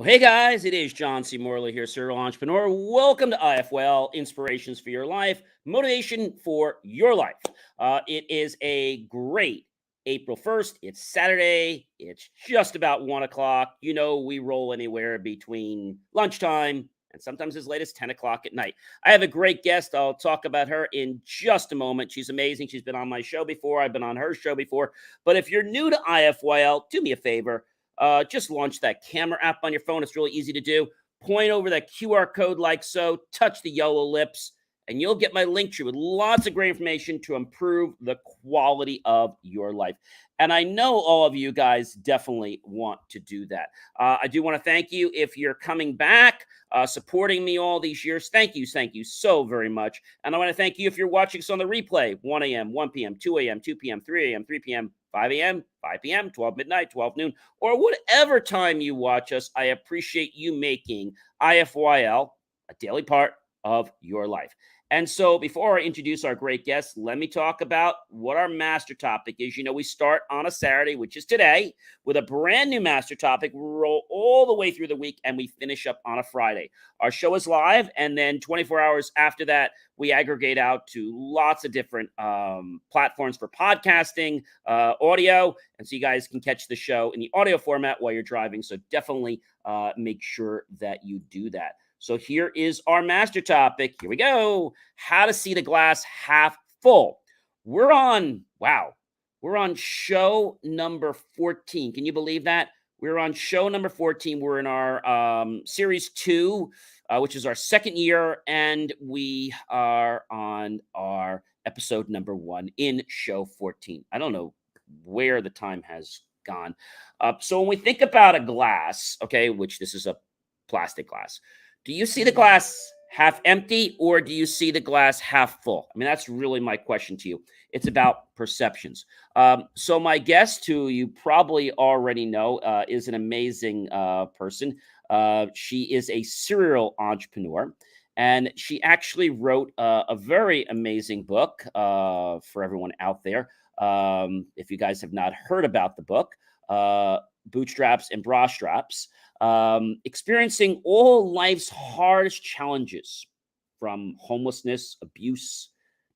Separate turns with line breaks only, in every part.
Hey guys, it is John C. Morley here, serial entrepreneur. Welcome to IFWell, Inspirations for Your Life, Motivation for Your Life. It is a great April 1st. It's Saturday. It's just about 1 o'clock. You know, we roll anywhere between lunchtime and sometimes as late as 10 o'clock at night. I have a great guest. I'll talk about her in just a moment. She's amazing. She's been on my show before. I've been on her show before. But if you're new to IFYL, do me a favor. Just launch that camera app on your phone. It's really easy to do. Point over that QR code like so, touch the yellow lips, and you'll get my link tree with lots of great information to improve the quality of your life. And I know all of you guys definitely want to do that. I do want to thank you if you're coming back, supporting me all these years. Thank you so very much. And I want to thank you if you're watching us on the replay, 1 a.m., 1 p.m., 2 a.m., 2 p.m., 3 a.m., 3 p.m., 5 a.m., 5 p.m., 12 midnight, 12 noon, or whatever time you watch us. I appreciate you making IFYL a daily part of your life. And so before I introduce our great guest, let me talk about what our master topic is. You know, we start on a Saturday, which is today, with a brand new master topic. We roll all the way through the week, and we finish up on a Friday. Our show is live, and then 24 hours after that, we aggregate out to lots of different platforms for podcasting, audio, and so you guys can catch the show in the audio format while you're driving. So definitely make sure that you do that. So here is our master topic. Here we go. How to see the glass half full. We're on show number 14. Can you believe that? We're on show number 14. We're in our series 2, which is our second year, and we are on our episode number 1 in show 14. I don't know where the time has gone. So when we think about a glass, okay, which this is a plastic glass, do you see the glass half empty or do you see the glass half full? I mean, that's really my question to you. It's about perceptions. So my guest, who you probably already know, is an amazing person. She is a serial entrepreneur, and she actually wrote a very amazing book for everyone out there. If you guys have not heard about the book, Bootstraps and Bra Straps, experiencing all life's hardest challenges, from homelessness, abuse,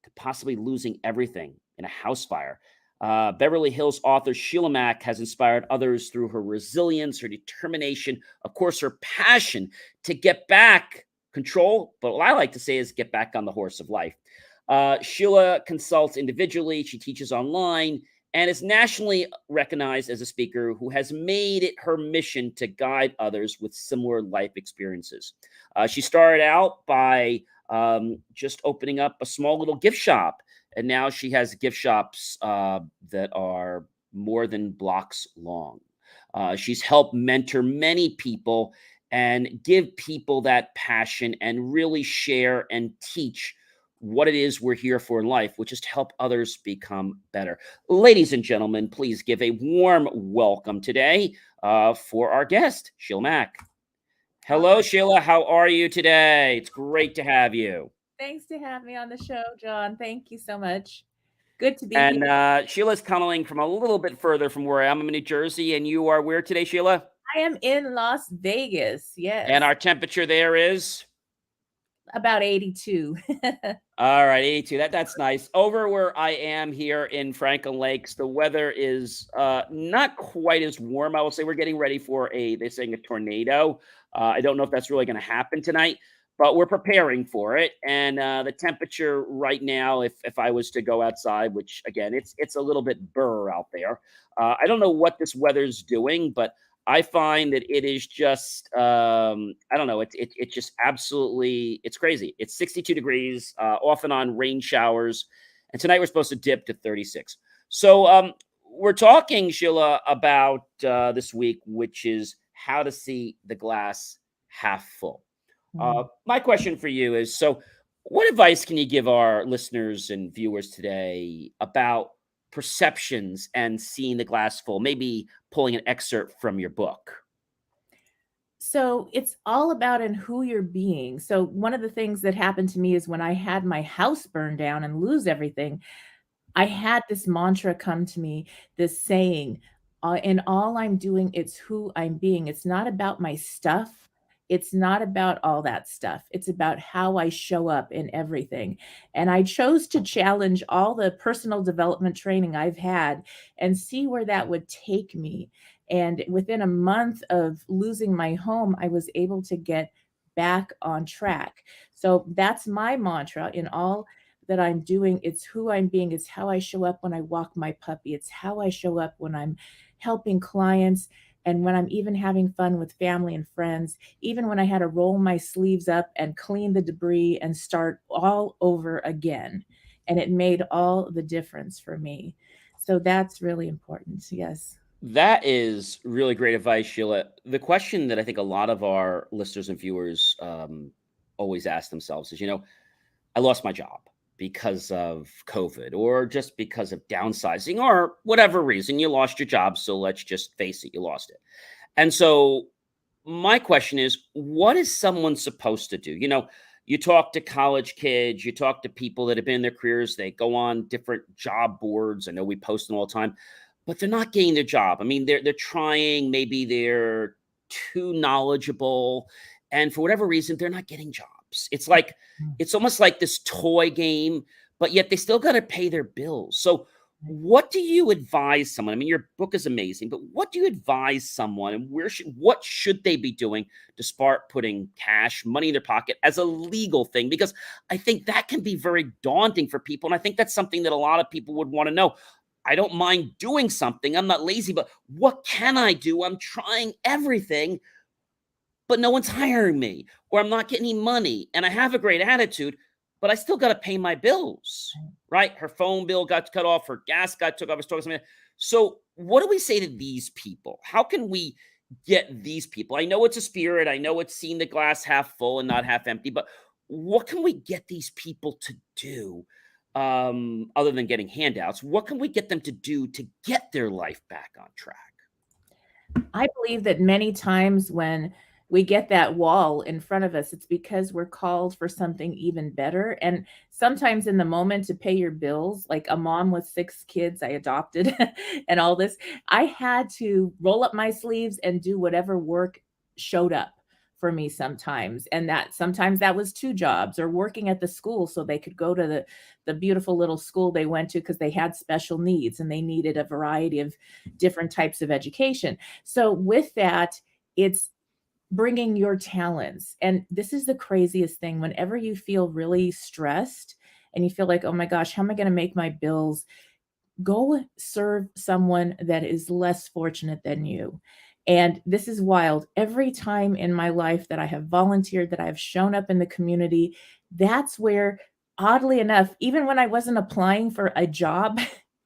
to possibly losing everything in a house fire. Beverly Hills author Sheila has inspired others through her resilience, her determination, of course, her passion to get back control, but what I like to say is get back on the horse of life. Sheila consults individually, she teaches online, and is nationally recognized as a speaker who has made it her mission to guide others with similar life experiences. She started out by just opening up a small little gift shop, and now she has gift shops that are more than blocks long. She's helped mentor many people and give people that passion and really share and teach what it is we're here for in life, which is to help others become better. Ladies and gentlemen, please give a warm welcome today for our guest, Sheila Mack. Hello, Sheila. How are you today? It's great to have you.
Thanks to have me on the show, John. Thank you so much. Good to be
And
here.
Sheila's calling from a little bit further from where I am. I'm in New Jersey, and you are where today, Sheila?
I am in Las Vegas.
And
Yes,
our temperature there is?
about 82.
All right, 82. That's nice. Over where I am here in Franklin Lakes, the weather is not quite as warm. I will say we're getting ready for they're saying a tornado. I don't know if that's really going to happen tonight, but we're preparing for it. And the temperature right now, if I was to go outside, which again, it's a little bit burr out there. I don't know what this weather's doing, but I find that it is just I don't know. It's just absolutely it's crazy. It's 62 degrees, off and on rain showers, and tonight we're supposed to dip to 36. So we're talking, Sheila, about this week, which is how to see the glass half full. My question for you is: so, what advice can you give our listeners and viewers today about perceptions and seeing the glass full? Maybe pulling an excerpt from your book.
So it's all about in who you're being. So one of the things that happened to me is when I had my house burn down and lose everything, I had this mantra come to me, this saying, In all I'm doing, it's who I'm being. It's not about my stuff. It's not about all that stuff. It's about how I show up in everything. And I chose to challenge all the personal development training I've had and see where that would take me. And within a month of losing my home, I was able to get back on track. So that's my mantra in all that I'm doing. It's who I'm being. It's how I show up when I walk my puppy. It's how I show up when I'm helping clients, and when I'm even having fun with family and friends, even when I had to roll my sleeves up and clean the debris and start all over again. And it made all the difference for me. So that's really important. Yes.
That is really great advice, Sheila. The question that I think a lot of our listeners and viewers always ask themselves is, I lost my job because of COVID or just because of downsizing or whatever reason you lost your job. So let's just face it, you lost it. And so my question is, what is someone supposed to do? You talk to college kids, you talk to people that have been in their careers, they go on different job boards. I know we post them all the time, but they're not getting their job. I mean, they're trying, maybe they're too knowledgeable, and for whatever reason, they're not getting jobs. It's almost like this toy game, but yet they still got to pay their bills. So what do you advise someone? I mean, your book is amazing, but what do you advise someone, and what should they be doing to start putting cash, money in their pocket as a legal thing? Because I think that can be very daunting for people. And I think that's something that a lot of people would want to know. I don't mind doing something. I'm not lazy, but what can I do? I'm trying everything, but no one's hiring me, or I'm not getting any money, and I have a great attitude, but I still got to pay my bills, right? Her phone bill got cut off, her gas got took off. I was talking something. So, what do we say to these people? How can we get these people? I know it's a spirit. I know it's seeing the glass half full and not half empty, but what can we get these people to do other than getting handouts? What can we get them to do to get their life back on track?
I believe that many times when we get that wall in front of us, it's because we're called for something even better. And sometimes in the moment to pay your bills, like a mom with 6 kids I adopted and all this, I had to roll up my sleeves and do whatever work showed up for me sometimes. And that sometimes that was 2 jobs or working at the school so they could go to the beautiful little school they went to because they had special needs and they needed a variety of different types of education. So with that, it's bringing your talents. And this is the craziest thing. Whenever you feel really stressed and you feel like, oh my gosh, how am I going to make my bills? Go serve someone that is less fortunate than you. And this is wild. Every time in my life that I have volunteered, that I have shown up in the community, that's where, oddly enough, even when I wasn't applying for a job,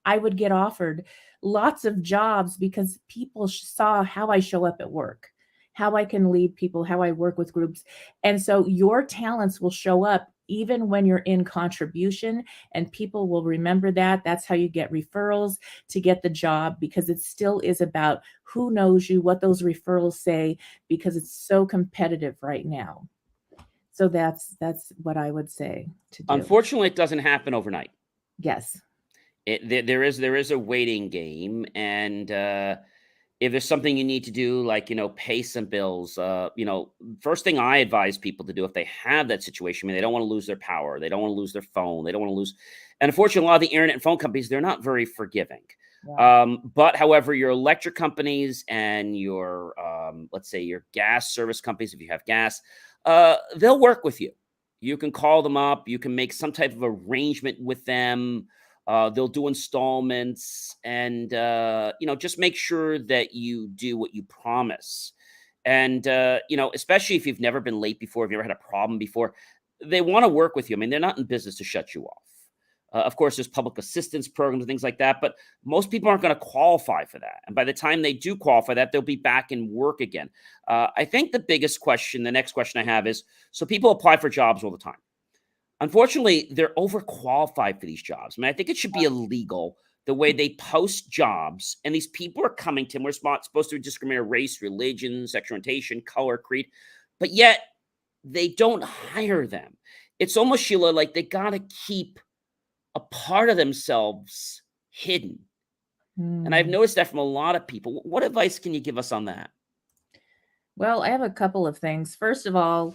I would get offered lots of jobs because people saw how I show up at work, how I can lead people, how I work with groups. And so your talents will show up even when you're in contribution, and people will remember that. That's how you get referrals to get the job, because it still is about who knows you, what those referrals say, because it's so competitive right now. So that's what I would say to do.
Unfortunately, it doesn't happen overnight.
Yes.
There is a waiting game, and if there's something you need to do, like pay some bills, first thing I advise people to do if they have that situation, I mean, they don't want to lose their power, they don't want to lose their phone, they don't want to lose. And unfortunately, a lot of the internet and phone companies, they're not very forgiving.
Yeah.
But however, your electric companies and your let's say your gas service companies, if you have gas, they'll work with you. You can call them up. You can make some type of arrangement with them. They'll do installments, and just make sure that you do what you promise. And especially if you've never been late before, if you've never had a problem before, they want to work with you. I mean, they're not in business to shut you off. Of course, there's public assistance programs and things like that, but most people aren't going to qualify for that. And by the time they do qualify that, they'll be back in work again. I think the biggest question, the next question I have is, so people apply for jobs all the time. Unfortunately, they're overqualified for these jobs. I mean, I think it should be illegal the way they post jobs, and these people are coming to them. We're not supposed to discriminate race, religion, sexual orientation, color, creed, but yet they don't hire them. It's almost, Sheila, like they got to keep a part of themselves hidden. And I've
Mm.
noticed that from a lot of people. What advice can you give us on that?
Well, I have a couple of things. First of all,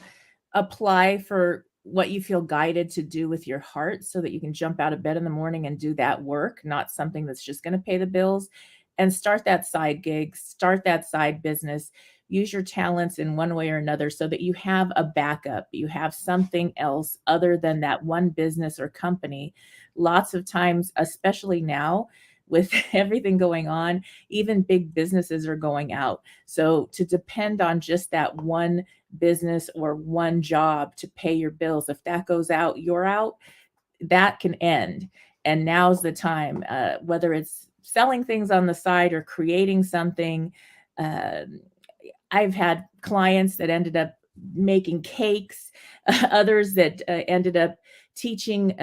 apply for what you feel guided to do with your heart so that you can jump out of bed in the morning and do that work, not something that's just going to pay the bills. And start that side gig, start that side business. Use your talents in one way or another so that you have a backup. You have something else other than that one business or company. Lots of times, especially now with everything going on, even big businesses are going out. So to depend on just that one business or one job to pay your bills, if that goes out, you're out, that can end. And now's the time, whether it's selling things on the side or creating something. Um, I've had clients that ended up making cakes, others that ended up teaching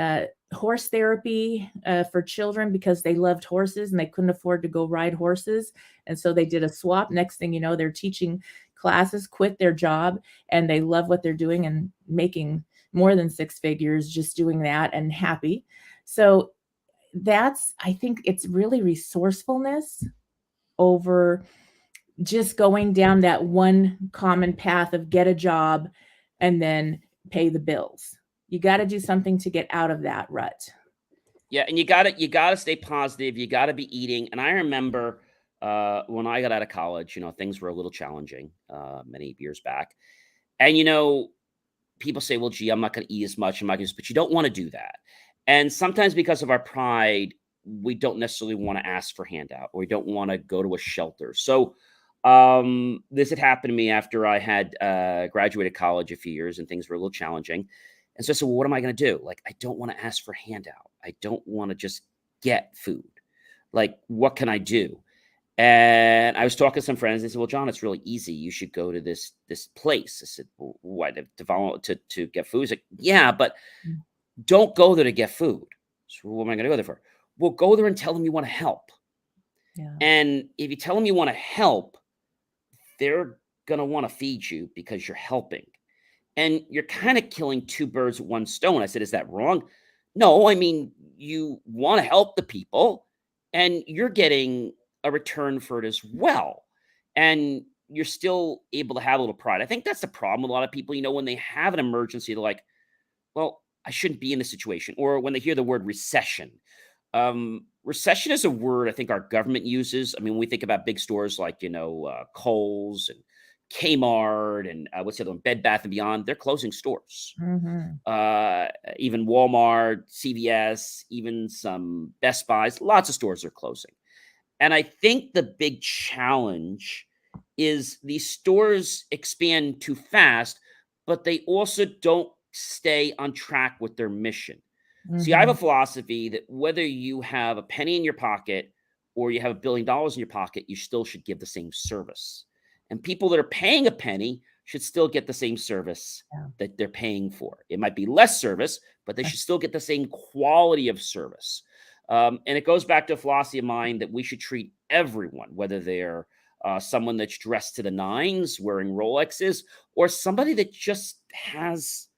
horse therapy for children because they loved horses and they couldn't afford to go ride horses. And so they did a swap. Next thing you know, they're teaching classes, quit their job, and they love what they're doing and making more than six figures just doing that and happy. So I think it's really resourcefulness over just going down that one common path of get a job and then pay the bills. You got to do something to get out of that rut.
Yeah, and you gotta stay positive. You gotta be eating. And I remember when I got out of college, things were a little challenging many years back. And people say, "Well, gee, I'm not going to eat as much." But you don't want to do that. And sometimes because of our pride, we don't necessarily want to ask for handout, or we don't want to go to a shelter. So this had happened to me after I had graduated college a few years, and things were a little challenging. And so I said, "Well, what am I going to do? Like, I don't want to ask for handout. I don't want to just get food. Like, what can I do?" And I was talking to some friends. They said, "Well, John, it's really easy. You should go to this place." I said, "Well, why to get food?" He's like, "Yeah, but
Mm.
don't go there to get food." So what am I going to go there for? Well, go there and tell them you want to help.
Yeah.
And if you tell them you want to help, they're going to want to feed you because you're helping. And you're kind of killing two birds with one stone. I said, "Is that wrong?" "No, I mean, you want to help the people and you're getting a return for it as well. And you're still able to have a little pride." I think that's the problem with a lot of people. When they have an emergency, they're like, "Well, I shouldn't be in this situation." Or when they hear the word recession. Recession is a word I think our government uses. I mean, when we think about big stores like, Kohl's and Kmart and what's the other one, Bed Bath and Beyond, they're closing stores.
Hmm.
Uh, Even Walmart, CVS, even some Best Buys, lots of stores are closing. And I think the big challenge is these stores expand too fast, but they also don't stay on track with their mission. See, I have a
Hmm.
philosophy that whether you have a penny in your pocket or you have $1 billion in your pocket, you still should give the same service. And people that are paying a penny should still get the same service
Yeah.
that they're paying for. It might be less service, but they should still get the same quality of service. And it goes back to a philosophy of mine that we should treat everyone, whether they're someone that's dressed to the nines, wearing Rolexes, or somebody that just has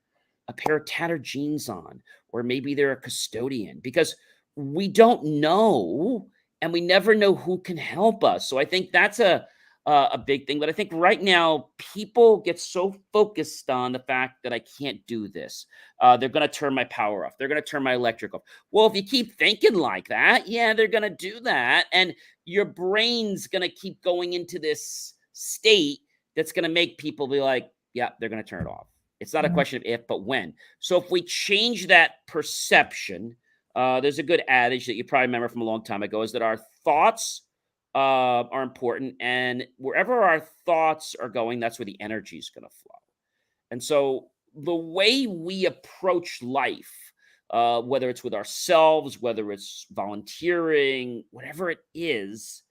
a pair of tattered jeans on, or maybe they're a custodian, because we don't know, and we never know who can help us. So I think that's a big thing. But I think right now people get so focused on the fact that I can't do this. They're going to turn my power off. They're going to turn my electric off. Well, if you keep thinking like that, yeah, they're going to do that, and your brain's going to keep going into this state that's going to make people be like, yeah, they're going to turn it off. It's not a
Mhm.
question of if, but when. So if we change that perception, there's a good adage that you probably remember from a long time ago, is that our thoughts are important, and wherever our thoughts are going, that's where the energy is going to flow. And so the way we approach life, whether it's with ourselves, whether it's volunteering, whatever it is,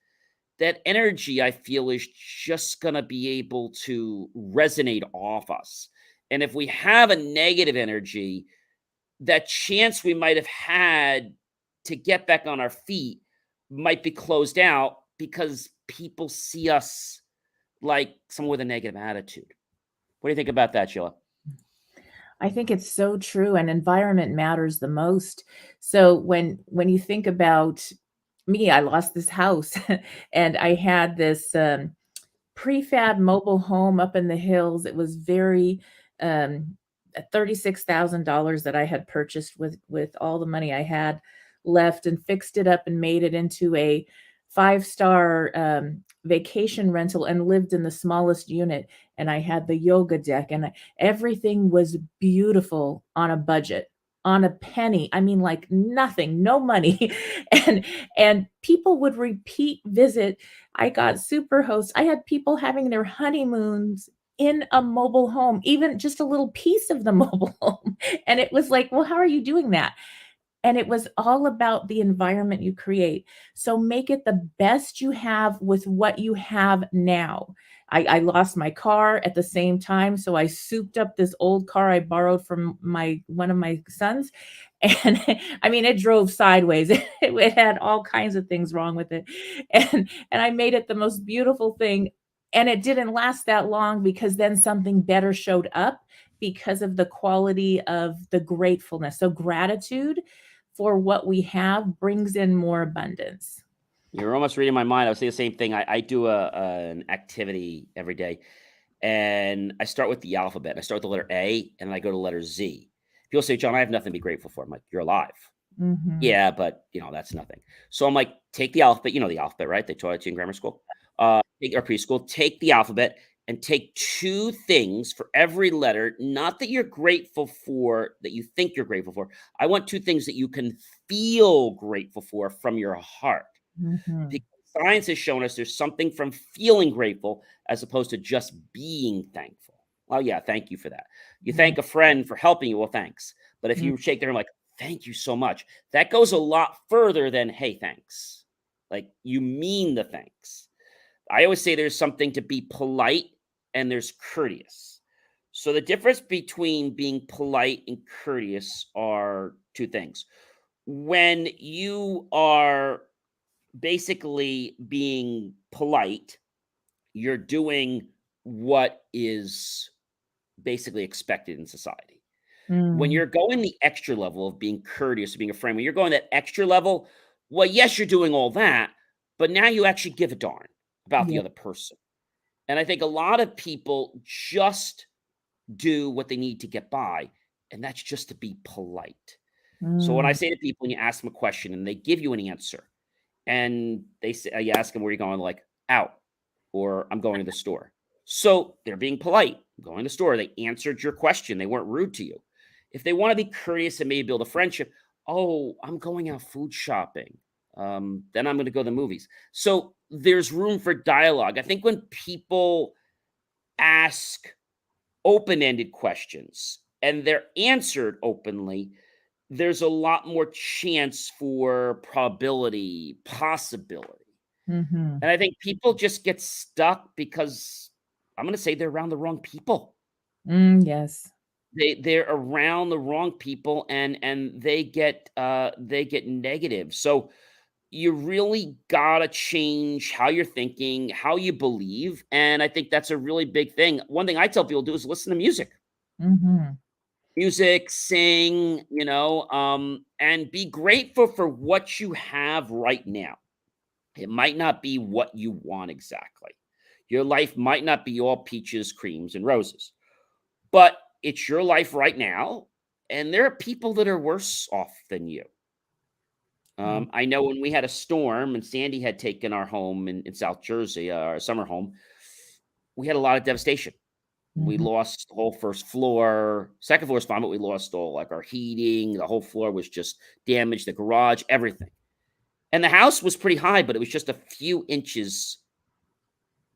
that energy I feel is just going to be able to resonate off us. And if we have a negative energy, that chance we might have had to get back on our feet might be closed out because people see us like someone with a negative attitude. What do you think about that, Sheila?
I think it's so true, and environment matters the most. So when you think about me, I lost this house and I had this prefab mobile home up in the hills. It was very $36,000 that I had purchased with all the money I had left, and fixed it up and made it into a five-star vacation rental, and lived in the smallest unit. And I had the yoga deck, and everything was beautiful on a budget, on a penny. I mean, like nothing, no money. and and people would repeat visit. I got Superhost. I had people having their honeymoons in a mobile home, even just a little piece of the mobile home. And it was like, well, how are you doing that? And it was all about the environment you create. So make it the best you have with what you have now. I lost my car at the same time, so I souped up this old car I borrowed from my one of my sons, and I mean, it drove sideways. It had all kinds of things wrong with it, and I made it the most beautiful thing, and it didn't last that long because then something better showed up because of the quality of the gratefulness. So gratitude for what we have brings in more abundance.
You're almost reading my mind. I was saying the same thing. I do an activity every day, and I start with the alphabet. I start with the letter A, and then I go to letter Z. People say, John, I have nothing to be grateful for. I'm like, you're alive.
Mhm.
Yeah, but that's nothing. So I'm like, take the alphabet. You know the alphabet, right? They taught it to you in grammar school, or preschool. Take the alphabet and take two things for every letter. Not that you're grateful for, that you think you're grateful for. I want two things that you can feel grateful for from your heart.
Mhm.
Because science has shown us there's something from feeling grateful as opposed to just being thankful. Well, yeah, thank you for that. You
Yeah.
thank a friend for helping you. Well, thanks. But if
Mm.
you shake their hand like, thank you so much, that goes a lot further than, hey, thanks. Like you mean the thanks. I always say there's something to be polite and there's courteous. So the difference between being polite and courteous are two things. When you are basically being polite, you're doing what is basically expected in society. When
Mm.
you're going the extra level of being courteous, being a friend, when you're going that extra level, well, yes, you're doing all that, but now you actually give a darn about the
Yeah.
other person. And I think a lot of people just do what they need to get by, and that's just to be polite. So when I
Mm.
say to people, and you ask them a question and they give you an answer, and they say, you ask them where you're going, like out, or I'm going to the store. So they're being polite, going to the store. They answered your question. They weren't rude to you. If they want to be courteous and maybe build a friendship, oh, I'm going out food shopping. Then I'm going to go to the movies. So there's room for dialogue. I think when people ask open ended questions and they're answered openly, there's a lot more chance for probability, possibility.
Mhm.
And I think people just get stuck because I'm going to say they're around the wrong people.
Yes.
They're around the wrong people and they get negative. So you really got to change how you're thinking, how you believe, and I think that's a really big thing. One thing I tell people to do is listen to music.
Mhm.
Music, sing, and be grateful for what you have right now. It might not be what you want exactly. Your life might not be all peaches, creams, and roses, but it's your life right now. And there are people that are worse off than you.
Mm.
I know when we had a storm and Sandy had taken our home in South Jersey, our summer home, we had a lot of devastation. We
Mhm.
lost the whole first floor. Second floor is fine, but we lost all like our heating. The whole floor was just damaged, the garage, everything. And the house was pretty high, but it was just a few inches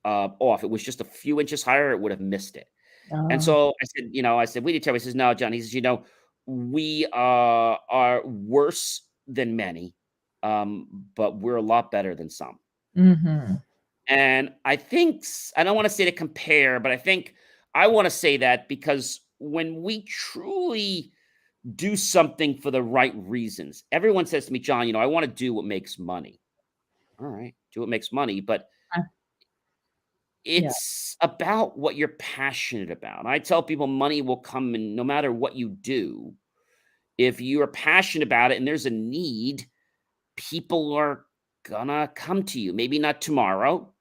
off. It was just a few inches higher, it would have missed it. And
Oh.
so I said, "We need to tell me." He says, "No, John." He says, "We are worse than many, but we're a lot better than some."
Mhm.
And I think I don't want to say to compare, but I think I want to say that because when we truly do something for the right reasons, everyone says to me, John, I want to do what makes money. All right, do what makes money, but
Uh, yeah.
it's about what you're passionate about. I tell people money will come in no matter what you do. If you are passionate about it and there's a need, people are gonna come to you. Maybe not tomorrow,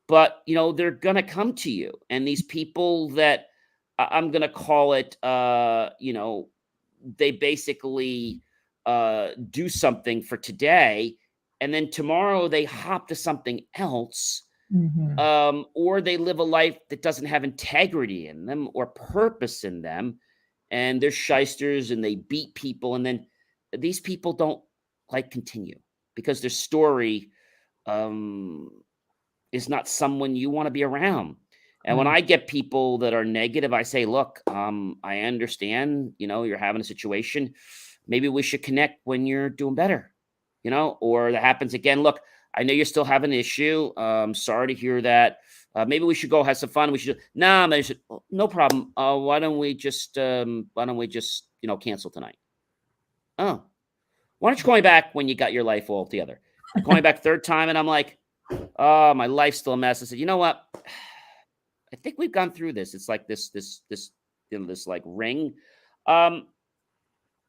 but they're gonna come to you. And these people that I'm gonna call it, they basically do something for today, and then tomorrow they hop to something else,
Mhm.
or they live a life that doesn't have integrity in them or purpose in them, and they're shysters and they beat people, and then these people don't like continue because their story um, is not someone you want to be around. And when
Right.
I get people that are negative, I say, look, I understand, you're having a situation. Maybe we should connect when you're doing better, or that happens again. Look, I know you're still having an issue. Sorry to hear that. Maybe we should go have some fun. We should, nah, man, I said, "Oh, no problem. Why don't we just, cancel tonight? Oh, why don't you call me back when you got your life all together? They call me back third time, and I'm like, oh, my life's still a mess. I said, you know what? I think we've gone through this. It's like this, this like ring. Um,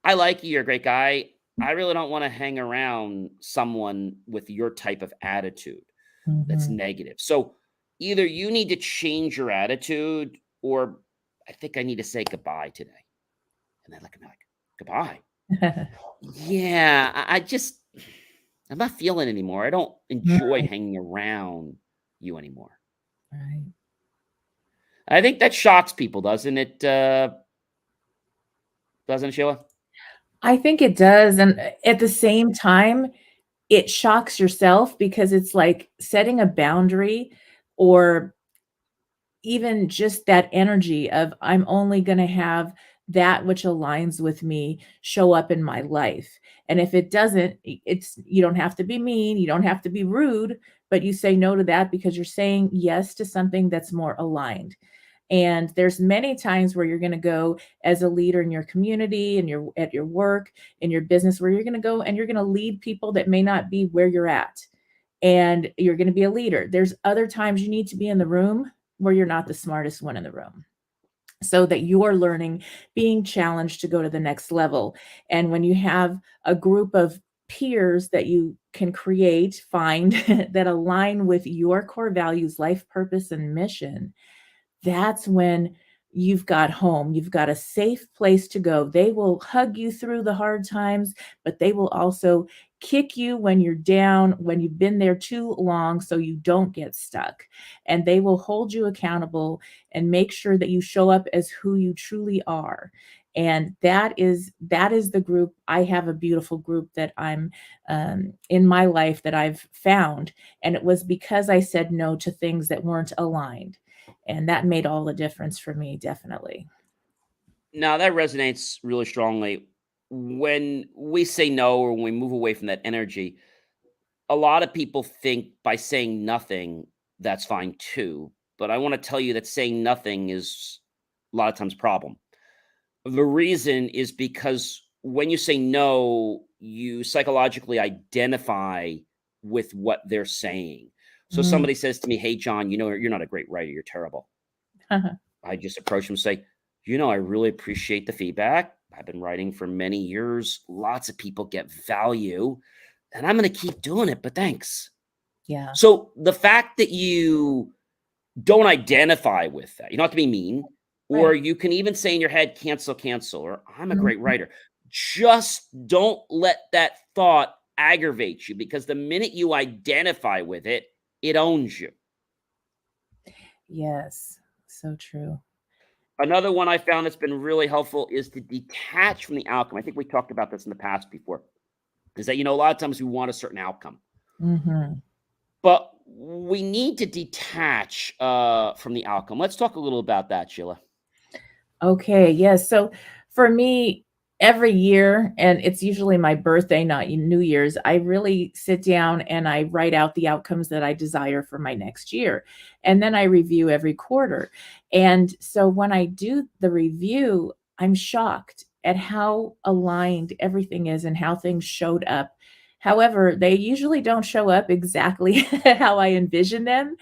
I like you. You're a great guy. I really don't want to hang around someone with your type of attitude that's
Mhm.
negative. So either you need to change your attitude, or I think I need to say goodbye today. And they look at me like, goodbye. Yeah, I'm not feeling anymore. I don't enjoy
Right.
hanging around you anymore.
Right.
I think that shocks people, doesn't it? Doesn't it, Sheila?
I think it does, and at the same time, it shocks yourself because it's like setting a boundary or even just that energy of I'm only gonna have that which aligns with me show up in my life. And if it doesn't, it's you don't have to be mean, you don't have to be rude, but you say no to that because you're saying yes to something that's more aligned. And there's many times where you're going to go as a leader in your community and your at your work, in your business, where you're going to go and you're going to lead people that may not be where you're at, and you're going to be a leader. There's other times you need to be in the room where you're not the smartest one in the room, so that you're learning, being challenged to go to the next level. And when you have a group of peers that you can find that align with your core values, life purpose, and mission, that's when you've got home. You've got a safe place to go. They will hug you through the hard times, but they will also kick you when you're down, when you've been there too long, so you don't get stuck. And they will hold you accountable and make sure that you show up as who you truly are. And that is the group. I have a beautiful group that I'm in my life that I've found, and it was because I said no to things that weren't aligned, and that made all the difference for me, definitely.
Now that resonates really strongly. When we say no, or when we move away from that energy, a lot of people think by saying nothing, that's fine too. But I want to tell you that saying nothing is a lot of times a problem. The reason is because when you say no, you psychologically identify with what they're saying. So
Mm.
somebody says to me, "Hey, John, you're not a great writer. You're terrible." I just approach them and say, I really appreciate the feedback. I've been writing for many years. Lots of people get value, and I'm going to keep doing it, but thanks.
Yeah.
So the fact that you don't identify with that, you don't have to be mean, or
Right.
you can even say in your head, cancel, cancel, or I'm a great
Mhm.
writer. Just don't let that thought aggravate you, because the minute you identify with it, it owns you.
Yes. So true.
Another one I found that's been really helpful is to detach from the outcome. I think we talked about this in the past before. Is that, a lot of times we want a certain outcome,
Mhm.
but we need to detach from the outcome. Let's talk a little about that, Sheila.
Okay, yes. So for me, every year, and it's usually my birthday, not New Year's, I really sit down and I write out the outcomes that I desire for my next year. And then I review every quarter. And so when I do the review, I'm shocked at how aligned everything is and how things showed up. However, they usually don't show up exactly how I envision them.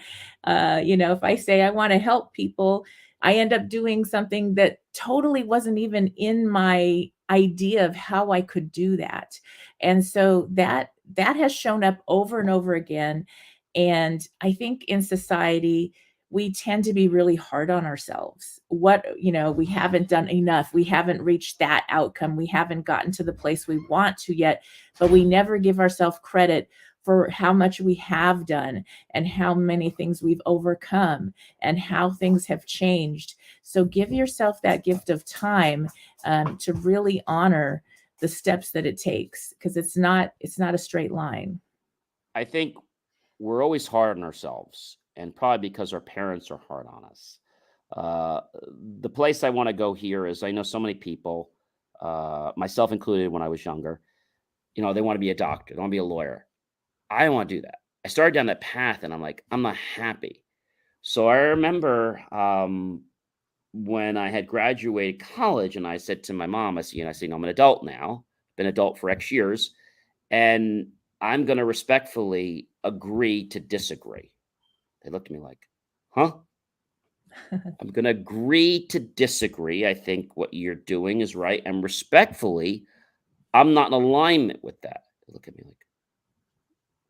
If I say I want to help people, I end up doing something that totally wasn't even in my idea of how I could do that. And so that that has shown up over and over again. And I think in society, we tend to be really hard on ourselves. We haven't done enough. We haven't reached that outcome. We haven't gotten to the place we want to yet, but we never give ourselves credit for how much we have done and how many things we've overcome and how things have changed. So give yourself that gift of time, to really honor the steps that it takes, because it's not a straight line.
I think we're always hard on ourselves, and probably because our parents are hard on us. Uh, the place I want to go here is I know so many people, myself included when I was younger, they want to be a doctor, they want to be a lawyer. I don't want to do that. I started down that path and I'm like, I'm not happy. So I remember when I had graduated college and I said to my mom, I said, I'm an adult now, been adult for X years, and I'm going to respectfully agree to disagree. They looked at me like, huh? I'm going to agree to disagree. I think what you're doing is right. And respectfully, I'm not in alignment with that. They look at me like,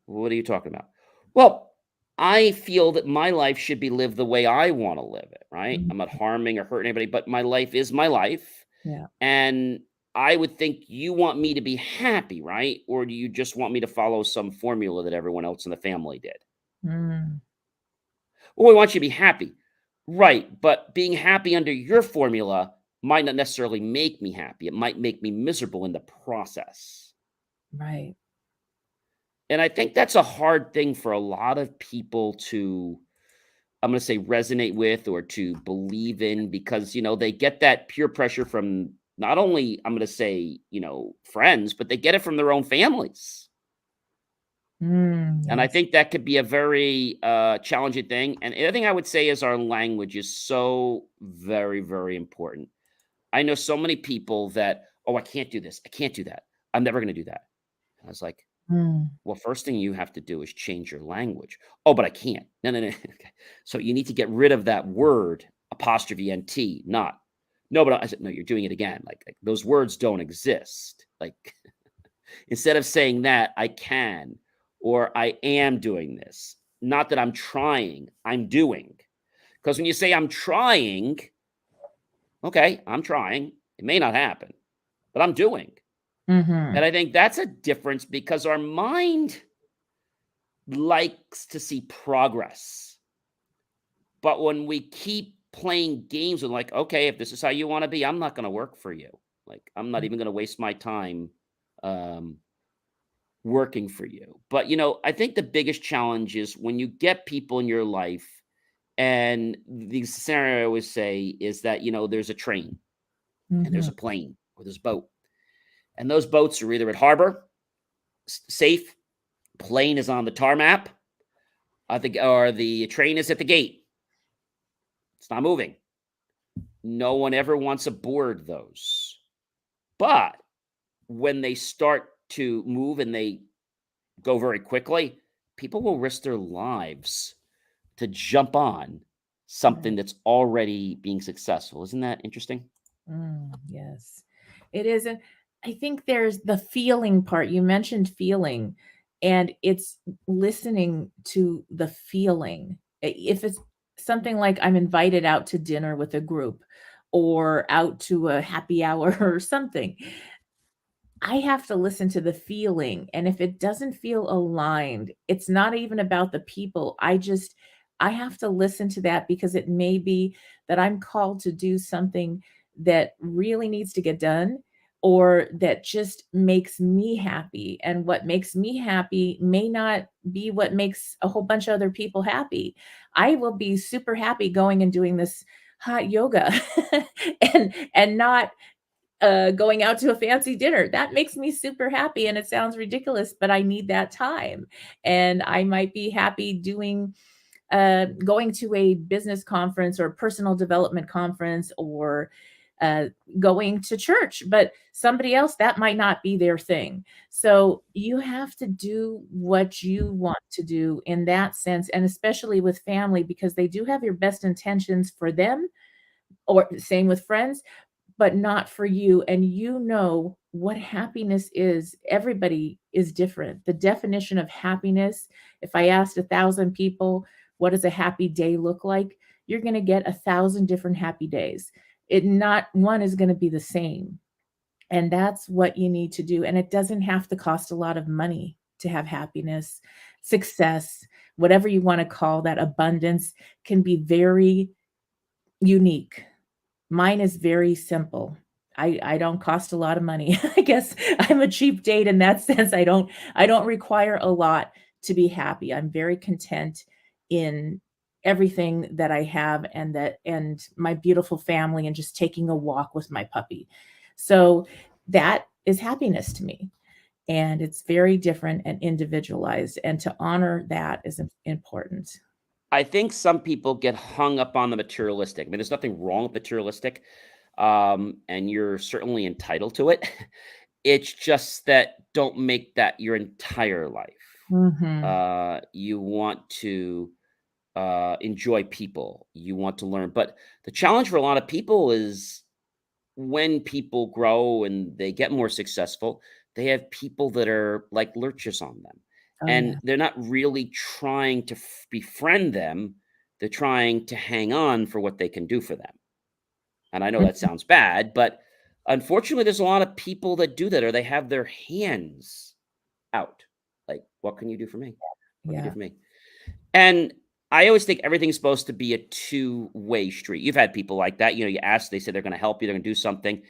what are you talking about? Well, I feel that my life should be lived the way I want to live it, right?
Mhm.
I'm not harming or hurting anybody, but my life is my life.
Yeah.
And I would think you want me to be happy, right? Or do you just want me to follow some formula that everyone else in the family did?
Mm,
Well, we want you to be happy. Right. But being happy under your formula might not necessarily make me happy. It might make me miserable in the process.
right.
And I think that's a hard thing for a lot of people to, I'm going to say, resonate with or to believe in because, they get that peer pressure from not only, I'm going to say, friends, but they get it from their own families. And I
Yes.
think that could be a very challenging thing. And the other thing I would say is our language is so very, very important. I know so many people that, oh, I can't do this. I can't do that. I'm never going to do that. And I was like,
Mm,
well, first thing you have to do is change your language. Oh, but I can't. No, no, no. Okay. So you need to get rid of that word apostrophe NT, not. No, but I said, no, you're doing it again. Like those words don't exist. Like instead of saying that, I can, or I am doing this. Not that I'm trying, I'm doing. Because when you say I'm trying, okay, I'm trying. It may not happen, but I'm doing. And
mhm,
I think that's a difference because our mind likes to see progress. But when we keep playing games with like, okay, if this is how you want to be, I'm not going to work for you. Like, I'm not even going to waste my time um, working for you. But, I think the biggest challenge is when you get people in your life, and the scenario I always say is that, there's a train and there's
mhm,
a plane or there's a boat. And those boats are either at harbor, safe, plane is on the tarmac, or the train is at the gate. It's not moving. No one ever wants to board those. But when they start to move and they go very quickly, people will risk their lives to jump on something
right.
that's already being successful. Isn't that interesting?
Yes, it is. And I think there's the feeling part. You mentioned feeling, and it's listening to the feeling. If it's something like I'm invited out to dinner with a group or out to a happy hour or something, I have to listen to the feeling, and if it doesn't feel aligned, it's not even about the people. I have to listen to that because it may be that I'm called to do something that really needs to get done or that just makes me happy, and what makes me happy may not be what makes a whole bunch of other people happy. I will be super happy going and doing this hot yoga and not going out to a fancy dinner. That makes me super happy, and it sounds ridiculous, but I need that time. And I might be happy going to a business conference or personal development conference or uh, going to church, but somebody else, that might not be their thing. So you have to do what you want to do in that sense, and especially with family, because they do have your best intentions for them, or same with friends, but not for you. And you know what happiness is. Everybody is different. The definition of happiness, if I asked 1,000 people, what does a happy day look like? You're going to get 1,000 different happy days. It not one is going to be the same. And that's what you need to do. And it doesn't have to cost a lot of money to have happiness, success, whatever you want to call that. Abundance can be very unique. Mine is very simple. I don't cost a lot of money. I guess I'm a cheap date in that sense. I don't require a lot to be happy. I'm very content in everything that I have, and my beautiful family, and just taking a walk with my puppy. So that is happiness to me. And it's very different and individualized. And to honor that is important.
I think some people get hung up on the materialistic. I mean, there's nothing wrong with materialistic, and you're certainly entitled to it. It's just that don't make that your entire life.
Hmm.
You want to enjoy people. You want to learn, but the challenge for a lot of people is when people grow and they get more successful, they have people that are like lurches on them.
Oh,
And
yeah.
they're not really trying to befriend them. They're trying to hang on for what they can do for them. And I know that
Mhm.
sounds bad, but unfortunately, there's a lot of people that do that, or they have their hands out. Like, what can you do for me? What can you do
Yeah.
for me? And I always think everything's supposed to be a two-way street. You've had people like that. You ask, they say they're going to help you, they're going to do something.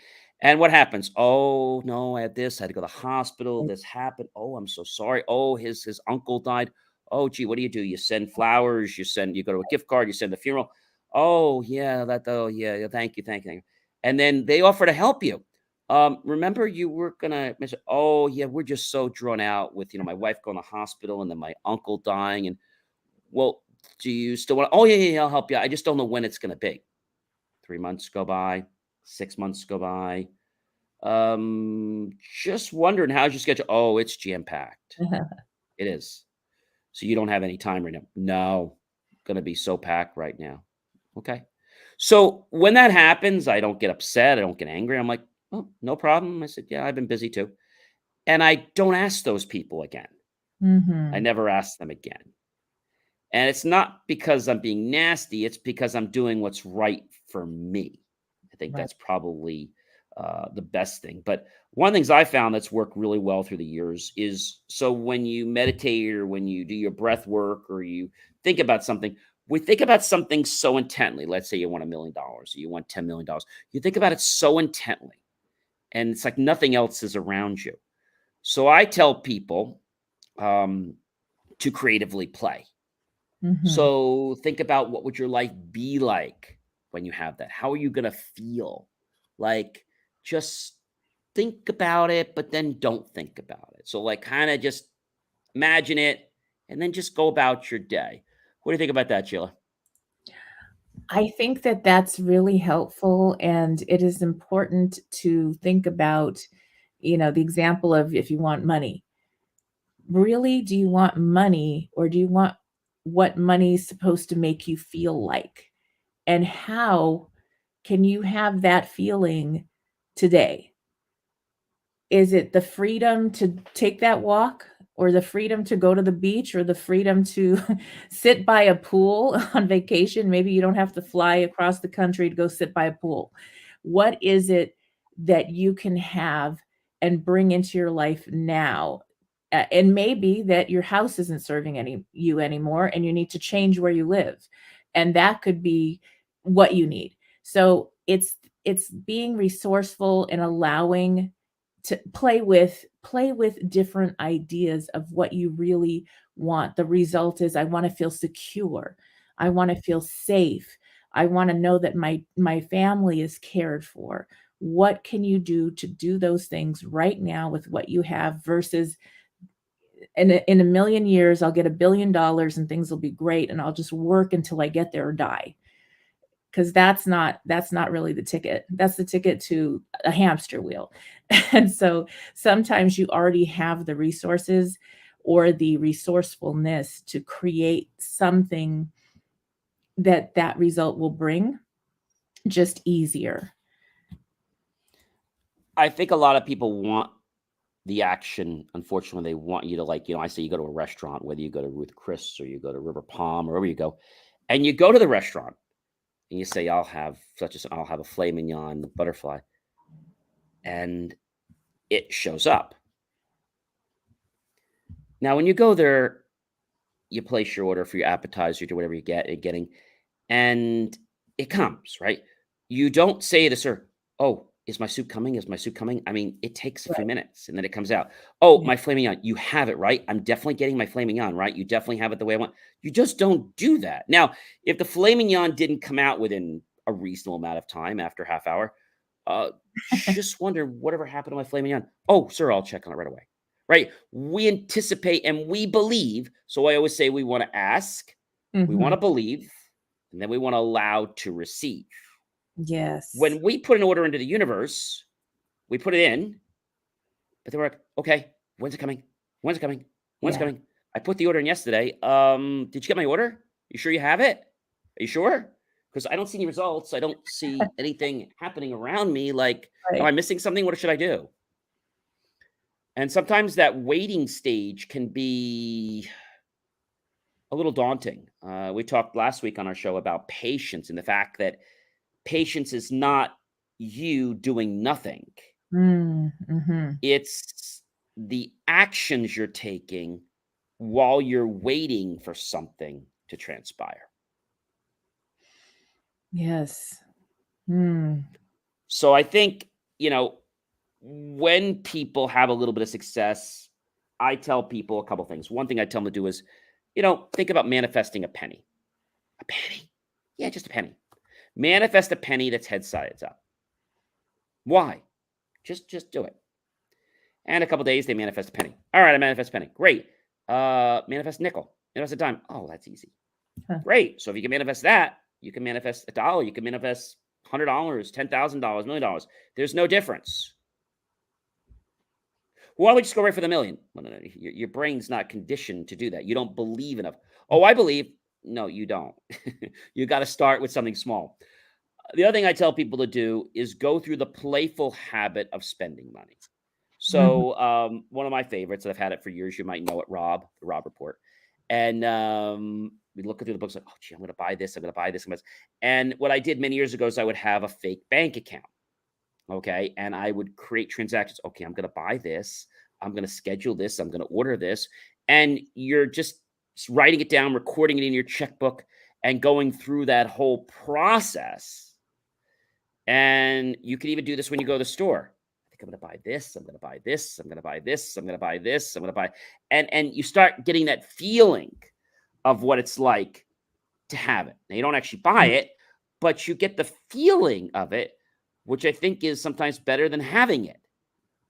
And what happens? Oh, no, I had this. I had to go to the hospital. This happened. Oh, I'm so sorry. Oh, his uncle died. Oh, gee, what do? You send flowers, you go to a gift card, you send the funeral. Oh, yeah, oh, yeah, yeah, thank you, thank you, thank you. And then they offer to help you. Remember you were gonna mention, oh yeah, we're just so drawn out with my wife going to the hospital and then my uncle dying. And well, do you still want? Oh, yeah, yeah, yeah, I'll help you. I just don't know when it's gonna be. 3 months go by, 6 months go by. Just wondering, how's your schedule? Oh, it's jam-packed. It is. So you don't have any time right now? No, gonna be so packed right now. Okay. So when that happens, I don't get upset, I don't get angry. I'm like, "Oh, no problem." I said, "Yeah, I've been busy too." And I don't ask those people again. I
Mhm.
never ask them again. And it's not because I'm being nasty, it's because I'm doing what's right for me. I think
Right.
that's probably the best thing. But one of the things I found that's worked really well through the years is, so when you meditate or when you do your breath work or you think about something, we think about something so intently. Let's say you want $1 million or you want $10 million. You think about it so intently, and it's like nothing else is around you. So I tell people um, to creatively play.
Mhm.
So think about, what would your life be like when you have that? How are you gonna feel? Like, just think about it, but then don't think about it. So like kind of just imagine it and then just go about your day. What do you think about that, Sheila?
I think that that's really helpful, and it is important to think about, the example of if you want money. Really, do you want money, or do you want what money's supposed to make you feel like? And how can you have that feeling today? Is it the freedom to take that walk, or the freedom to go to the beach, or the freedom to sit by a pool on vacation? Maybe you don't have to fly across the country to go sit by a pool. What is it that you can have and bring into your life now? And maybe that your house isn't serving you anymore, and you need to change where you live. And that could be what you need. So it's being resourceful and allowing to play with different ideas of what you really want. The result is, I want to feel secure. I want to feel safe. I want to know that my family is cared for. What can you do to do those things right now with what you have, versus in a million years I'll get $1 billion and things will be great and I'll just work until I get there or die. Because that's not really the ticket. That's the ticket to a hamster wheel. And so sometimes you already have the resources or the resourcefulness to create something that result will bring just easier.
I think a lot of people want the action. Unfortunately, they want you to, like, I say you go to a restaurant, whether you go to Ruth Chris or you go to River Palm or wherever you go, and you go to the restaurant and you say, I'll have I'll have a filet mignon butterfly, and it shows up. Now, when you go there, you place your order for your appetizer or whatever you're getting, and it comes, right? You don't say to sir, "Oh, is my soup coming? Is my soup coming?" I mean, it takes a few
Right.
minutes and then it comes out. "Oh,
Yeah.
my filet mignon." You have it, right? I'm definitely getting my filet mignon, right? You definitely have it the way I want. You just don't do that. Now, if the filet mignon didn't come out within a reasonable amount of time after half hour, uh, just wonder whatever happened to my filet mignon. "Oh, sir, I'll check on it right away." Right? We anticipate and we believe. So I always say we want to ask, we want to
Mhm.
believe, and then we want to allow to receive.
Yes.
When we put an order into the universe, we put it in, but then we're like, okay, when's it coming? When's it coming? When's it
Yeah.
coming? I put the order in yesterday. Did you get my order? You sure you have it? Are you sure? Because I don't see any results. I don't see anything happening around me. Like, am I
Right.
missing something? What should I do? And sometimes that waiting stage can be a little daunting. We talked last week on our show about patience and the fact that patience is not you doing nothing.
Mhm.
It's the actions you're taking while you're waiting for something to transpire.
Yes. Mm.
So I think, you know, when people have a little bit of success, I tell people a couple things. One thing I tell them to do is, think about manifesting a penny. A penny. Yeah, just a penny. Manifest a penny that's head sides up. Why? Just do it. And a couple days they manifest a penny. All right, I manifest a penny. Great. Manifest a nickel. Manifest a dime. Oh, that's easy.
Huh.
Great. So if you can manifest that, you can manifest $1. You can manifest $100, $10,000, $1,000,000. There's no difference. Why don't we just go right for the million? Well, no. Your brain's not conditioned to do that. You don't believe enough. Oh, I believe. No, you don't. You got to start with something small. The other thing I tell people to do is go through the playful habit of spending money.
Mhm.
So, one of my favorites, and I've had it for years, you might know it, the Rob Report. And we look through the books like, oh, gee, I'm going to buy this. I'm going to buy this. And what I did many years ago is I would have a fake bank account. Okay. And I would create transactions. Okay. I'm going to buy this. I'm going to schedule this. I'm going to order this. And you're just writing it down, recording it in your checkbook, and going through that whole process. And you can even do this when you go to the store. I think I'm going to buy this. I'm going to buy this. I'm going to buy this. I'm going to buy this. I'm going to buy, and you start getting that feeling of what it's like to have it. Now you don't actually buy it, but you get the feeling of it, which I think is sometimes better than having it.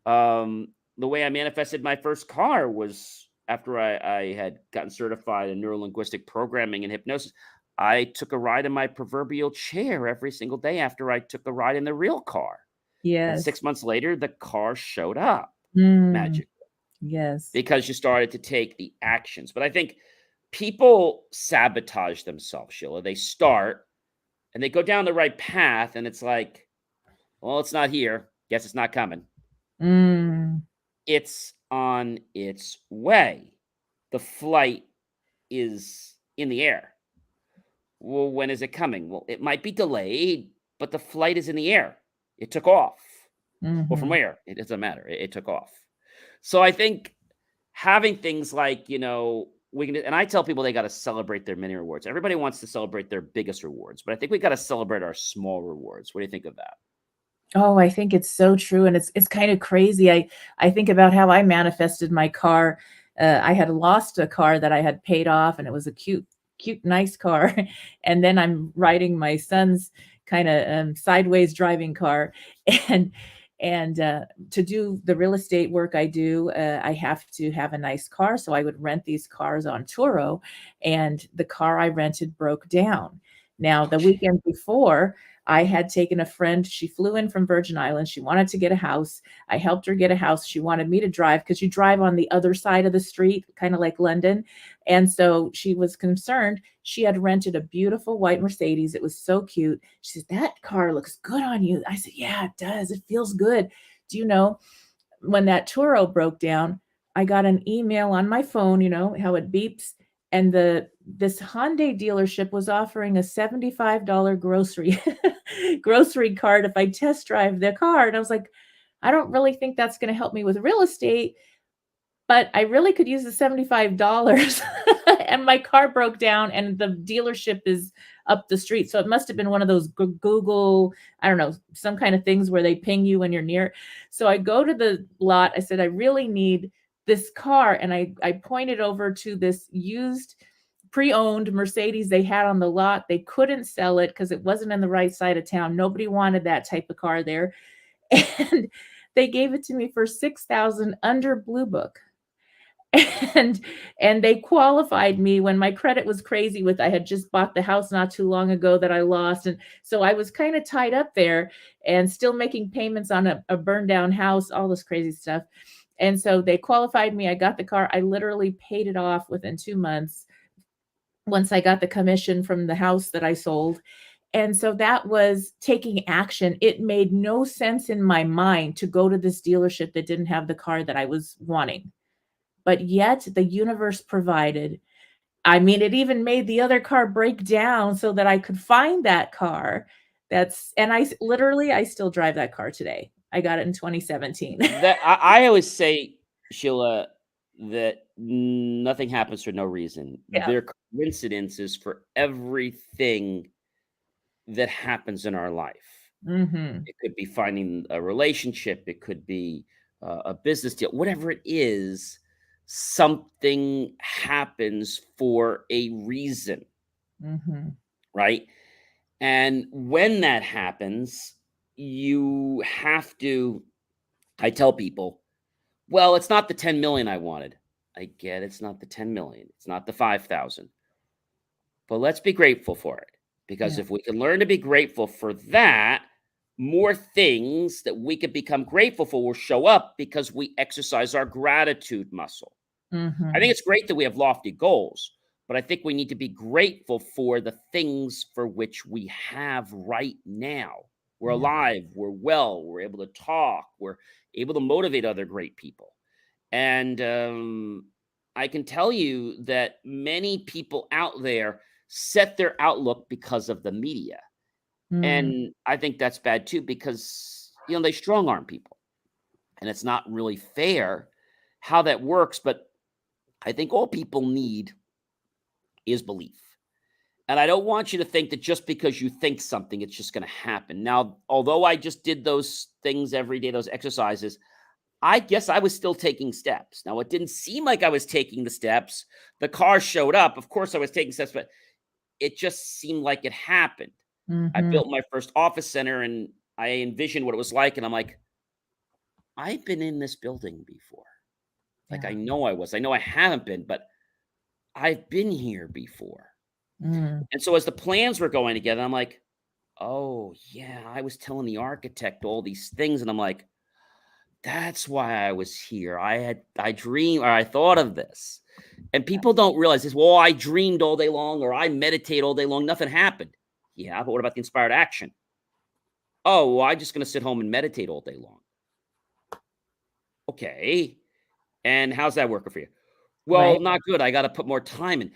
The way I manifested my first car was after I had gotten certified in neurolinguistic programming and hypnosis. I took a ride in my proverbial chair every single day after I took a ride in the real car. And
Yes.
6 months later, the car showed up
Mm.
magically
Yes.
because you started to take the actions. But I think people sabotage themselves, Sheila. They start and they go down the right path, and it's like, well, it's not here. Guess it's not coming.
Mm.
It's on its way. The flight is in the air. Well, when is it coming? Well, it might be delayed, but the flight is in the air. It took off. Well, from
Mhm.
where? It doesn't matter. It took off. So I think having things like, we can, and I tell people they got to celebrate their mini rewards. Everybody wants to celebrate their biggest rewards, but I think we got to celebrate our small rewards. What do you think of that?
Oh, I think it's so true, and it's kind of crazy. I think about how I manifested my car. I had lost a car that I had paid off, and it was a cute, nice car. And then I'm riding my son's kind of sideways driving car, and to do the real estate work I do, I have to have a nice car. So I would rent these cars on Turo, and the car I rented broke down. Now,
Oh,
the
gee.
weekend before, I had taken a friend. She flew in from Virgin Islands. She wanted to get a house. I helped her get a house. She wanted me to drive because you drive on the other side of the street, kind of like London. And so she was concerned. She had rented a beautiful white Mercedes. It was so cute. She said, "That car looks good on you." I said, "Yeah, it does. It feels good." Do you know when that Turo broke down, I got an email on my phone, you know, how it beeps, and this Hyundai dealership was offering a $75 grocery grocery card if I test drive their car. And I was like, I don't really think that's going to help me with real estate, but I really could use the $75. And my car broke down and the dealership is up the street. So it must have been one of those Google, I don't know, some kind of things where they ping you when you're near. So I go to the lot. I said, I really need this car. And I pointed over to this used pre-owned Mercedes they had on the lot. They couldn't sell it because it wasn't in the right side of town. Nobody wanted that type of car there. And they gave it to me for 6,000 under Blue Book. and and they qualified me when my credit was crazy with I had just bought the house not too long ago that I lost, and so I was kind of tied up there and still making payments on a burned down house, all this crazy stuff. And so they qualified me. I got the car. I literally paid it off within 2 months once I got the commission from the house that I sold. And so that was taking action. It made no sense in my mind to go to this dealership that didn't have the car that I was wanting, but yet the universe provided. I mean, it even made the other car break down so that I could find that car. And literally, I still drive that car today. I got it in 2017.
That I always say, Sheila, that nothing happens for no reason.
Yeah.
There are coincidences for everything that happens in our life.
Mhm.
It could be finding a relationship, it could be a business deal, whatever it is, something happens for a reason,
Mhm.
right? And when that happens, you have to, I tell people, well, it's not the 10 million I wanted. I get it's not the 10 million. It's not the 5,000. But let's be grateful for it. Because
Yeah.
if we can learn to be grateful for that, more things that we could become grateful for will show up because we exercise our gratitude muscle. I think
Mhm.
it's great that we have lofty goals, but I think we need to be grateful for the things for which we have right now. We're
Yeah.
alive, we're well, we're able to talk, we're able to motivate other great people. And I can tell you that many people out there set their outlook because of the media.
Mm.
And I think that's bad too because, they strong arm people. And it's not really fair how that works. But I think all people need is belief. And I don't want you to think that just because you think something, it's just going to happen. Now, although I just did those things every day, those exercises, I guess I was still taking steps. Now, it didn't seem like I was taking the steps. The car showed up. Of course, I was taking steps, but it just seemed like it happened. I
Mhm.
built my first office center and I envisioned what it was like. And I'm like, I've been in this building before. Like, I
Yeah.
know I was. I know I haven't been, but I've been here before.
Mm.
And so as the plans were going together, I'm like, oh, yeah, I was telling the architect all these things. And I'm like, that's why I was here. I dreamed or I thought of this. And people don't realize this. Well, I dreamed all day long or I meditate all day long. Nothing happened. Yeah, but what about the inspired action? Oh, well, I'm just going to sit home and meditate all day long. Okay. And how's that working for you? Well,
Right.
not good. I got to put more time in.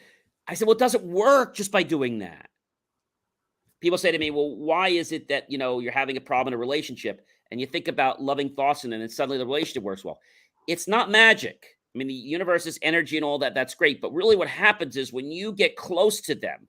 I said, well, it doesn't work just by doing that. People say to me, well, why is it that, you're having a problem in a relationship and you think about loving thoughts and then suddenly the relationship works well? It's not magic. I mean, the universe is energy and all that. That's great. But really what happens is when you get close to them,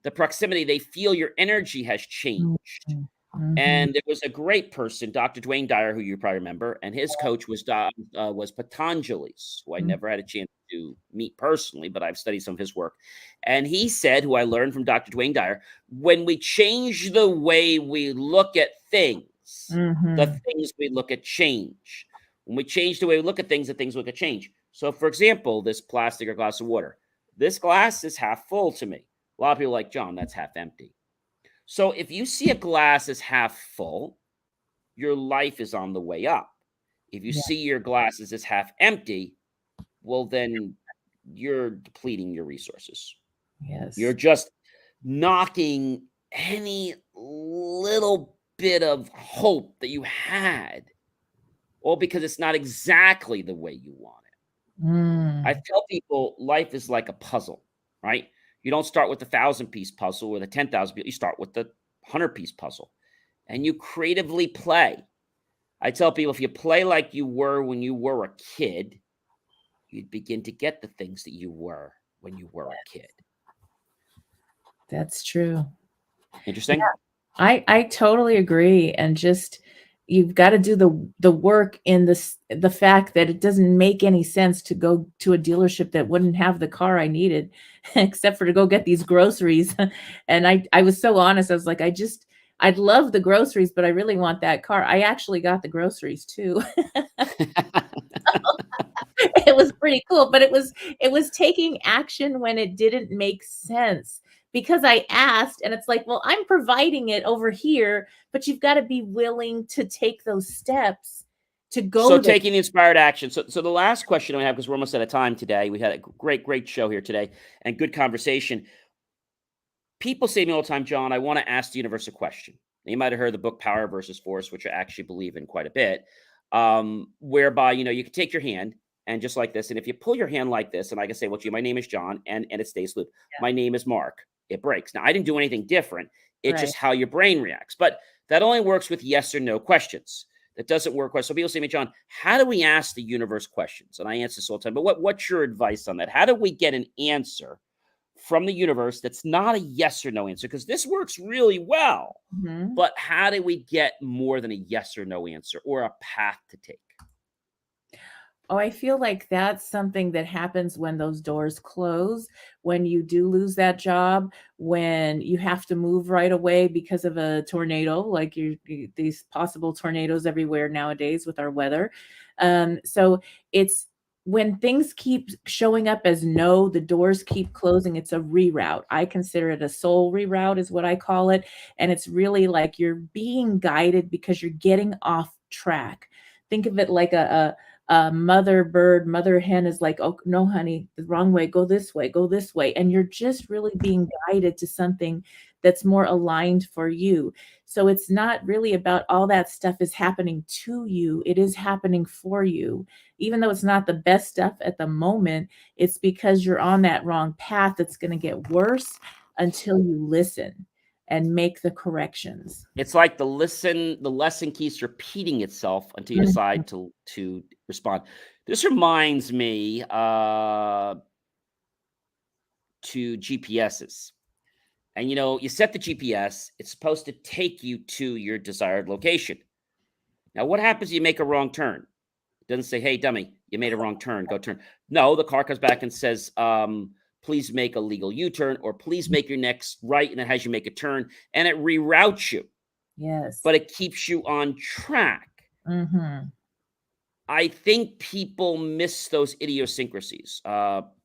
the proximity, they feel your energy has
Mhm.
changed.
Mhm.
And there was a great person, Dr. Dwayne Dyer, who you probably remember, and his coach was Patanjali's, who I
Mhm.
never had a chance to meet personally, but I've studied some of his work. And he said, who I learned from Dr. Dwayne Dyer, when we change the way we look at things, the
Mhm.
things we look at change. When we change the way we look at things, the things we look at change. So, for example, this plastic or glass of water, this glass is half full to me. A lot of people are like, John, that's half empty. So if you see a glass as half full, your life is on the way up. If you
Yeah.
see your glasses as half empty, well, then you're depleting your resources. You're
Yes.
just knocking any little bit of hope that you had Well, because it's not exactly the way you want it. I
Mm.
tell people life is like a puzzle, right? You don't start with the 1,000-piece puzzle or the 10,000 piece. You start with the 100-piece puzzle, and you creatively play. I tell people if you play like you were when you were a kid, you'd begin to get the things that you were when you were a kid.
That's true.
Interesting?
I totally agree, and just you've gotta do the work in the fact that it doesn't make any sense to go to a dealership that wouldn't have the car I needed, except for to go get these groceries, and I was so honest, I was like, I'd love the groceries, but I really want that car. I actually got the groceries too. It was pretty cool, but it was taking action when it didn't make sense because I asked and it's like, "Well, I'm providing it over here, but you've gotta be willing to take those steps to
So
go there."
taking the inspired action. So the last question I have, because we're almost out of time today. We had a great show here today and good conversation. People say to me all the time, John, I want to ask the universe a question. You might have heard the book Power versus Force, which I actually believe in quite a bit, whereby, you can take your hand and just like this. And if you pull your hand like this, and I can say, well, gee, my name is John, and it stays loose.
Yeah,
My name is Mark. It breaks. Now, I didn't do anything different. It's
right.
just how your brain reacts. But that only works with yes or no questions. That doesn't work. So people say to me, John, how do we ask the universe questions? And I answer this all the time. But what's your advice on that? How do we get an answer from the universe that's not a yes or no answer? Because this works really well.
Mhm.
But how do we get more than a yes or no answer or a path to take?
Oh, I feel like that's something that happens when those doors close, when you do lose that job, when you have to move right away because of a tornado, like these possible tornadoes everywhere nowadays with our weather. So it's when things keep showing up as no, the doors keep closing, it's a reroute. I consider it a soul reroute, is what I call it. And it's really like you're being guided because you're getting off track. Think of it like a mother bird, mother hen is like, "Oh, no, honey, the wrong way, go this way." And you're just really being guided to something that's more aligned for you. So it's not really about all that stuff is happening to you. It is happening for you. Even though it's not the best stuff at the moment, it's because you're on that wrong path that's going to get worse until you listen and make the corrections.
It's like the lesson keeps repeating itself until you
Mhm.
decide to respond. This reminds me to GPSs. And you set the GPS, it's supposed to take you to your desired location. Now, what happens if you make a wrong turn? It doesn't say, hey, dummy, you made a wrong turn, go turn. No, the car comes back and says, please make a legal U-turn or please make your next right. And it has you make a turn and it reroutes you,
Yes.
but it keeps you on track.
Mhm.
I think people miss those idiosyncrasies.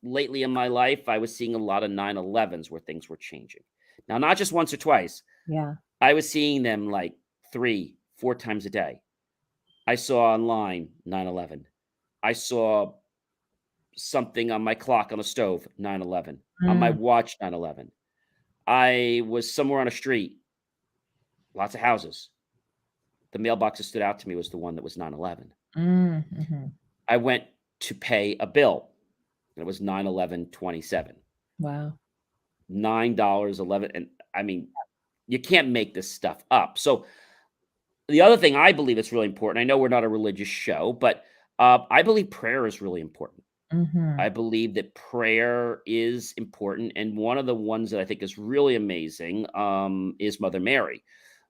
Lately in my life, I was seeing a lot of 9/11s where things were changing. Now, not just once or twice.
Yeah.
I was seeing them like 3, 4 times a day. I saw online 9/11. I saw something on my clock on the stove 9/11. On my
Mm.
watch 9/11. I was somewhere on a street, lots of houses. The mailbox that stood out to me was the one that was 9/11.
Mm, mhm.
I went to pay a bill, and it was 9/11/27.
Wow.
$9, 11 and I mean, you can't make this stuff up. So, the other thing I believe that's really important, I know we're not a religious show, but, I believe prayer is really important.
Mhm.
I believe that prayer is important, and one of the ones that I think is really amazing, is Mother Mary.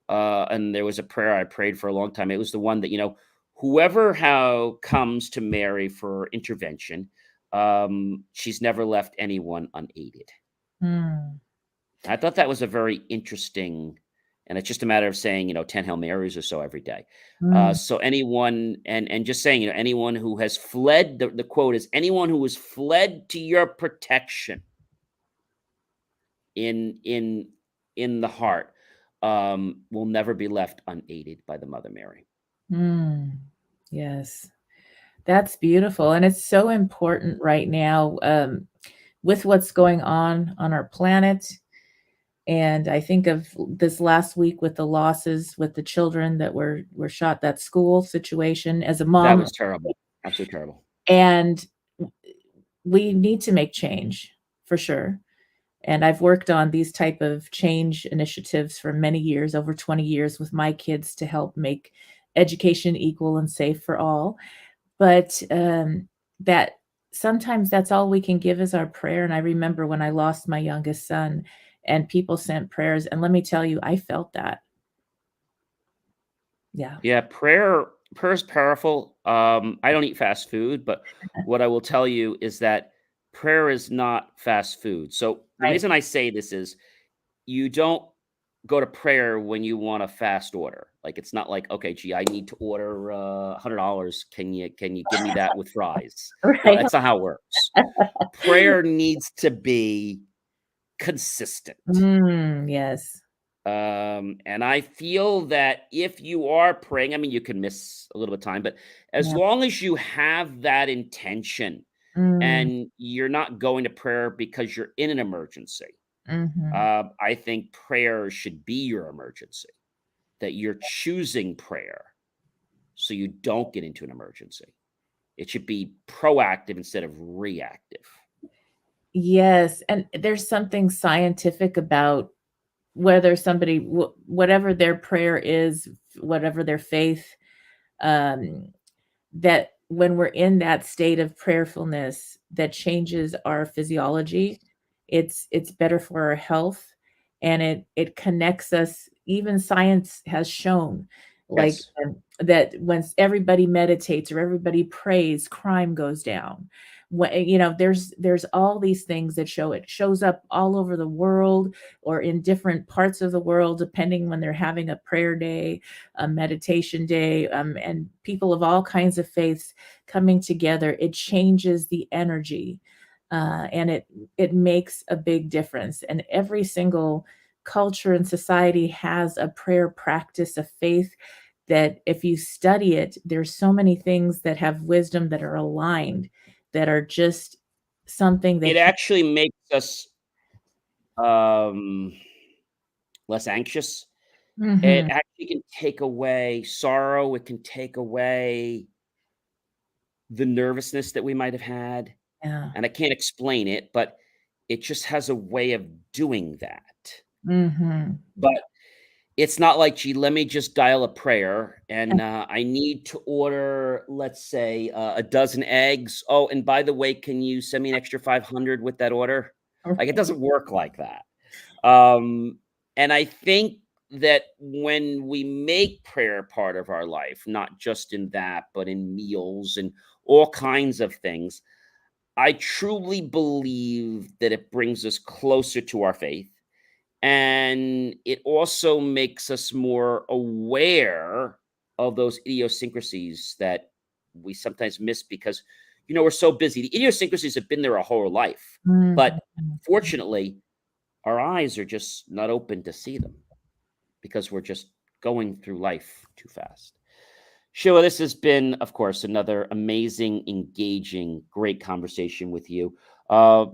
And there was a prayer I prayed for a long time. It was the one that, whoever how comes to Mary for intervention, she's never left anyone unaided.
Mm.
I thought that was a very interesting, and it's just a matter of saying, 10 Hail Marys or so every day.
Mm.
So anyone, and just saying, anyone who has fled, the quote is, anyone who has fled to your protection in in in the heart, will never be left unaided by the Mother Mary.
Mm. Yes. That's beautiful, and it's so important right now, with what's going on our planet. And I think of this last week with the losses with the children that were shot, that school situation as a
That
mom,
was terrible. Absolutely terrible.
and we need to make change for sure. And I've worked on these type of change initiatives for many years, over 20 years with my kids to help make education equal and safe for all. But that sometimes that's all we can give is our prayer. And I remember when I lost my youngest son and people sent prayers. And let me tell you, I felt that. Yeah.
Yeah, prayer is powerful. I don't eat fast food, but what I will tell you is that prayer is not fast food. So the
Right.
reason I say this is you don't go to prayer when you want a fast order. Like it's not like, okay, gee, I need to order $100. Can you give me that with fries? No,
Right.
that's not how it works. Prayer needs to be consistent.
Yes.
And I feel that if you are praying, I mean, you can miss a little bit of time, but as
Yeah.
long as you have that intention
Mm,
and you're not going to prayer because you're in an emergency,
mhm.
I think prayer should be your emergency, that you're choosing prayer so you don't get into an emergency. It should be proactive instead of reactive.
Yes, and there's something scientific about whether somebody whatever their prayer is, whatever their faith, um, that when we're in that state of prayerfulness that changes our physiology, it's better for our health, and it connects us. Even science has shown, like,
Yes.
that once everybody meditates or everybody prays, crime goes down. There's all these things that show it shows up all over the world or in different parts of the world, depending when they're having a prayer day, a meditation day, and people of all kinds of faiths coming together. It changes the energy, and it makes a big difference. And every single culture and society has a prayer practice, a faith that if you study it, there's so many things that have wisdom that are aligned, that are just something that
It actually makes us um, less anxious. It
Mhm.
actually can take away sorrow, it can take away the nervousness that we might have had,
Yeah.
and I can't explain it, but it just has a way of doing that.
Mhm.
But it's not like, "Gee, let me just dial a prayer, and, I need to order, let's say, a dozen eggs. Oh, and by the way, can you send me an extra 500 with that order?" Like, it doesn't work like that. Um, and I think that when we make prayer part of our life, not just in that, but in meals and all kinds of things, I truly believe that it brings us closer to our faith. And it also makes us more aware of those idiosyncrasies that we sometimes miss because, we're so busy. The idiosyncrasies have been there our whole life. But
Mhm.
fortunately, our eyes are just not open to see them because we're just going through life too fast. Sheila, this has been, of course, another amazing, engaging, great conversation with you.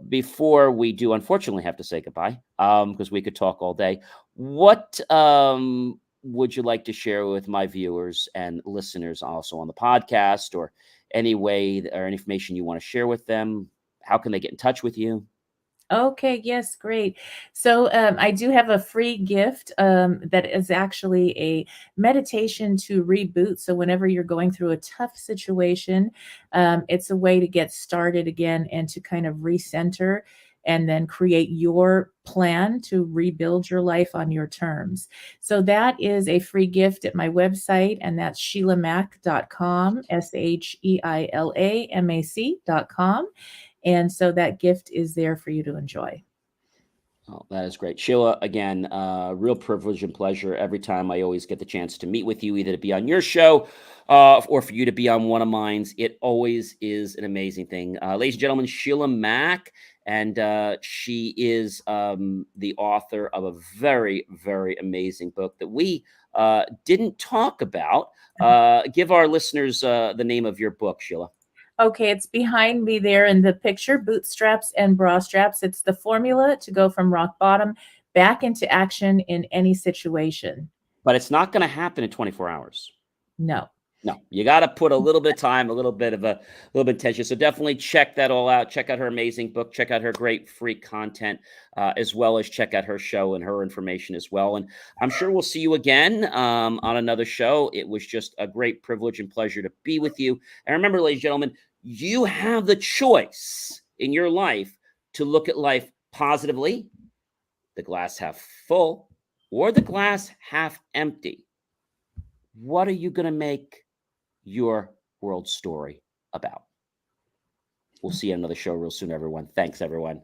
Before we do, unfortunately, have to say goodbye, because we could talk all day. What would you like to share with my viewers and listeners also on the podcast, or any way or any information you want to share with them? How can they get in touch with you?
Okay, yes, great. So I do have a free gift that is actually a meditation to reboot. So whenever you're going through a tough situation, it's a way to get started again and to kind of recenter and then create your plan to rebuild your life on your terms. So that is a free gift at my website, and that's sheilamac.com, SHEILAMAC.com. And so that gift is there for you to enjoy.
Oh, that is great. Sheila, again, real privilege and pleasure every time I always get the chance to meet with you, either to be on your show or for you to be on one of mine. It always is an amazing thing. Ladies and gentlemen, Sheila Mack, and she is the author of a very, very amazing book that we didn't talk about. Give our listeners the name of your book, Sheila.
Okay, it's behind me there in the picture, bootstraps and bra straps. It's the formula to go from rock bottom back into action in any situation.
But it's not gonna happen in 24 hours.
No.
No, you got to put a little bit of time, a little bit of attention. So definitely check that all out. Check out her amazing book. Check out her great free content, as well as check out her show and her information as well. And I'm sure we'll see you again on another show. It was just a great privilege and pleasure to be with you. And remember, ladies and gentlemen, you have the choice in your life to look at life positively, the glass half full, or the glass half empty. What are you going to make your world story about? We'll see you on another show real soon, everyone. Thanks, everyone.